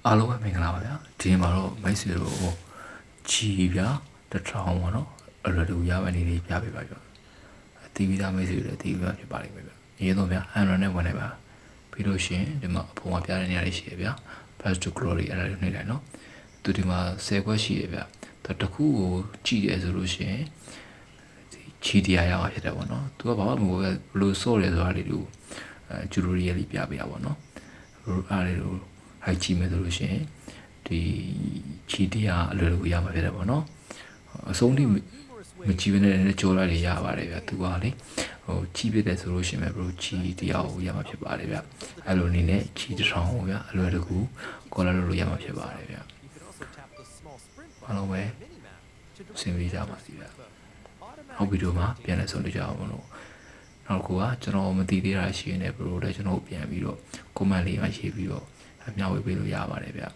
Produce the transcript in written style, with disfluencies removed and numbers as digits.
အားလုံးပဲမင်္ဂလာပါဗျာဒီမှာတော့မိတ်ဆွေတို့ချီဗျာတစ်ထောင်ပေါ့နော်အလွယ်တကူရမယ့်နေလေးပြပေးပါဗျာတီးပြီးသားမိတ်ဆွေတွေတီးပြီးသားဖြစ်ပါလိမ့်မယ်ဗျာအရင်ဆုံးဗျာအန်ရနဲ့ဝင်နေပါပြီးလို့ရှိရင်ဒီမှာအပေါ်မှာပြတဲ့နေရာလေးရှိရဗျာ Path to Glory အဲ့ဒါလေးနှိမ့်လိုက်နော်သူဒီမှာ10ခွက်ရှိရဗျာတစ်ခုကိုကြည့်ရဲဆိုလို့ရှိရင်ချီတရားရမှာဖြစ်တယ်ပေါ့နော်သူကဘာမှမဟုတ်ဘလို့စော့ရဲဆိုတာလေးတို့ဂျူရီလေးပြပေးတာပေါ့နော်အားလေးတို့ဟိုက်ကြည့်မယ်ဆိုလို့ရှိရင်ဒီချီတရားအလွယ်တကူရမှာဖြစ်တယ်ပေါ့နော်အဆုံးထိမကြည့်ဘဲနဲ့ကြောလိုက်ရရပါတယ်ဗျာသူကလေချီပြတယ်ဆိုလို့ရှိရင်ဘလို့ချီတရားကိုရမှာဖြစ်ပါတယ်ဗျာအဲ့လိုအနေနဲ့ချီတစ်ထောင်ကိုဗျာအလွယ်တကူကော်လာလို့ရမှာဖြစ်ပါတယ်ဗျာအားလုံးပဲစင်ပြီးကြပါစီဗျာနောက်ဗီဒီယိုမှာပြန်လည်ဆုံတွေ့ကြအောင်လို့နောက်ကကျွန်တော်မသိသေးတာရှိရင်လည်းဘလို့လည်းကျွန်တော်ပြန်ပြီးတော့ comment လေးမှာရေးပြီးတော့မျှဝေပေးလို့ရပါတယ်ဗျာ